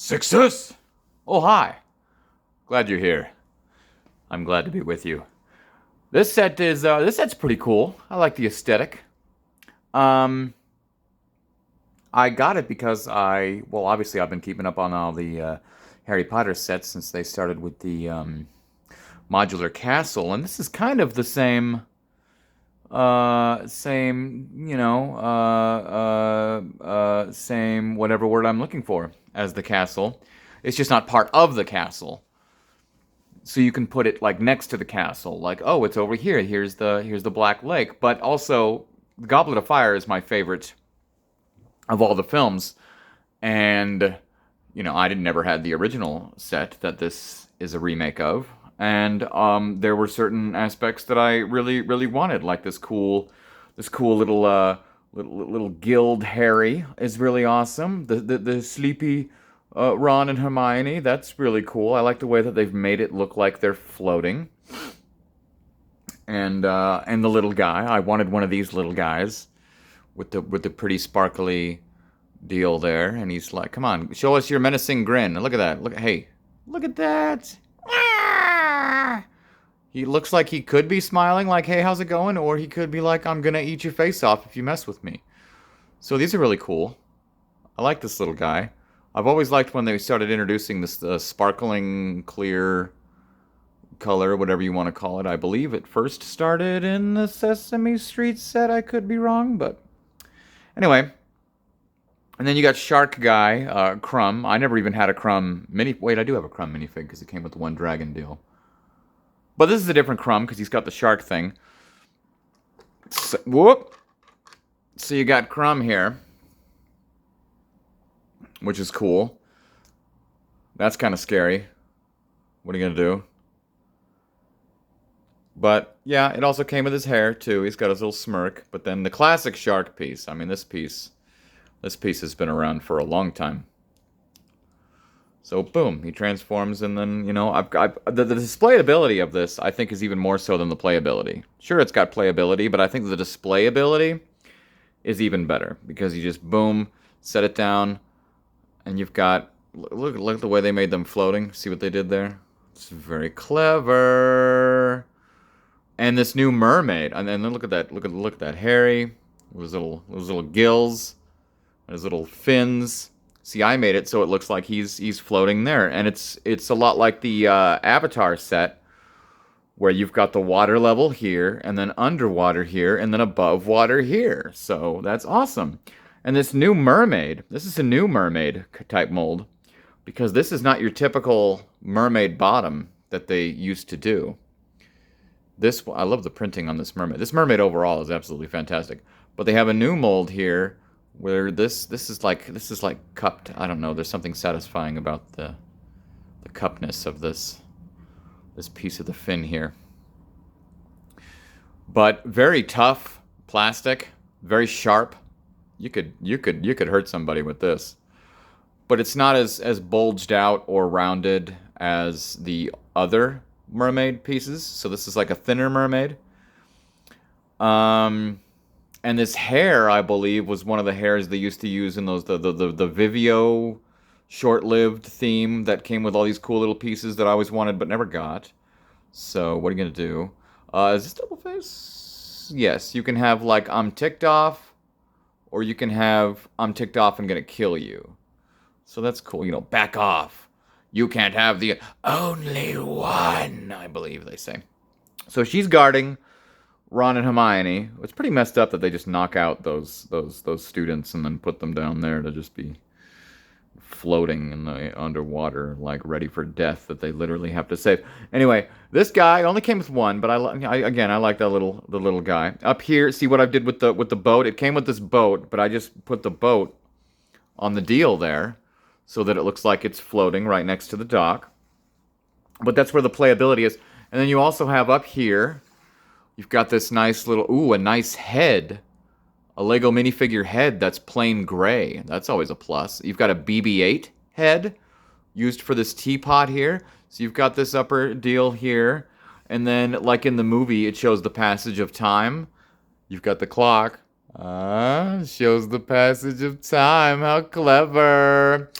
Success! Oh, hi. Glad you're here. I'm glad to be with you. This set's pretty cool. I like the aesthetic. Um, I got it because obviously I've been keeping up on all the Harry Potter sets since they started with the modular castle, and this is kind of the same whatever word I'm looking for as the castle. It's just not part of the castle. So you can put it like next to the castle, like, oh, it's over here. Here's the Black Lake. But also, Goblet of Fire is my favorite of all the films, and I didn't never had the original set that this is a remake of, and there were certain aspects that I really really wanted, like this cool little guild Harry is really awesome. The sleepy Ron and Hermione, that's really cool. I like the way that they've made it look like they're floating. And the little guy, I wanted one of these little guys with the pretty sparkly deal there, and he's like, "Come on, show us your menacing grin." Look at that. Hey, look at that. Ah! He looks like he could be smiling, like, "Hey, how's it going?" Or he could be like, "I'm gonna eat your face off if you mess with me." So these are really cool. I like this little guy. I've always liked when they started introducing this sparkling clear color, whatever you want to call it. I believe it first started in the Sesame Street set. I could be wrong, but anyway. And then you got Shark Guy, Crumb. I never even had a Crumb mini. Wait, I do have a Crumb minifig because it came with the One Dragon deal. But this is a different Crumb because he's got the shark thing. So, whoop. So you got Crumb here, which is cool. That's kind of scary. What are you gonna do? But yeah, it also came with his hair too. He's got his little smirk. But then the classic shark piece. I mean, this piece has been around for a long time. So boom, he transforms, and then the display ability of this I think is even more so than the playability. Sure, it's got playability, but I think the display ability is even better because you just boom, set it down, and you've got look at the way they made them floating. See what they did there? It's very clever. And this new mermaid, and then look at that, look at that Harry, with his little gills, and his little fins. See, I made it so it looks like he's floating there, and it's a lot like the Avatar set, where you've got the water level here, and then underwater here, and then above water here. So that's awesome. And this new mermaid, this is a new mermaid type mold, because this is not your typical mermaid bottom that they used to do. I love the printing on this mermaid. This mermaid overall is absolutely fantastic. But they have a new mold here where this is like cupped. I don't know. There's something satisfying about the cuppedness of this piece of the fin here. But very tough plastic, very sharp. You could hurt somebody with this. But it's not as bulged out or rounded as the other mermaid pieces. So this is like a thinner mermaid. And this hair, I believe, was one of the hairs they used to use in those the Vivio short-lived theme that came with all these cool little pieces that I always wanted but never got. So what are you gonna do? Is this double face? Yes, you can have like I'm ticked off, or you can have I'm ticked off and gonna kill you. So that's cool. Back off. You can't have the only one, I believe they say. So she's guarding Ron and Hermione. It's pretty messed up that they just knock out those students and then put them down there to just be floating in the underwater, like ready for death, that they literally have to save. Anyway, this guy only came with one, but I like the little guy up here. See what I did with the boat? It came with this boat, but I just put the boat on the deal there, so that it looks like it's floating right next to the dock. But that's where the playability is. And then you also have up here, you've got this nice a nice head. A Lego minifigure head that's plain gray. That's always a plus. You've got a BB-8 head used for this teapot here. So you've got this upper deal here. And then, like in the movie, it shows the passage of time. You've got the clock. Shows the passage of time. How clever.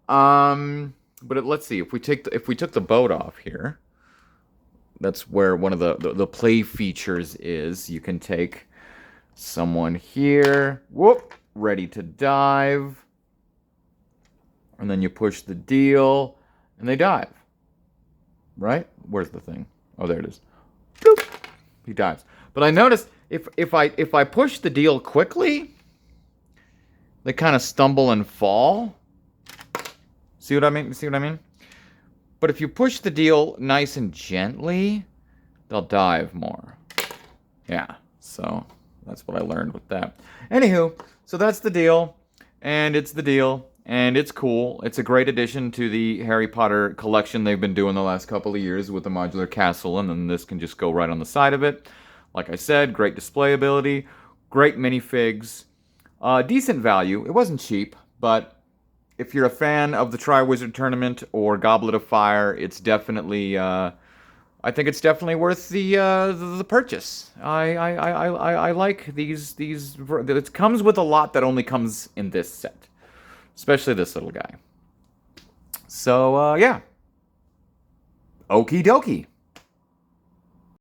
Let's see. If we took the boat off here, that's where one of the play features is. You can take someone here, whoop, ready to dive, and then you push the deal, and they dive. Right? Where's the thing? Oh, there it is. Bloop. He dives. But I noticed if I push the deal quickly, they kind of stumble and fall. See what I mean? See what I mean? But if you push the deal nice and gently, they'll dive more. Yeah. So that's what I learned with that. Anywho, so that's the deal, and it's the deal. And it's cool. It's a great addition to the Harry Potter collection they've been doing the last couple of years with the modular castle, and then this can just go right on the side of it. Like I said, great display ability, great minifigs, decent value. It wasn't cheap, but if you're a fan of the Triwizard Tournament or Goblet of Fire, it's definitely, I think it's definitely worth the purchase. I like these. It comes with a lot that only comes in this set. Especially this little guy. So, yeah. Okie dokie.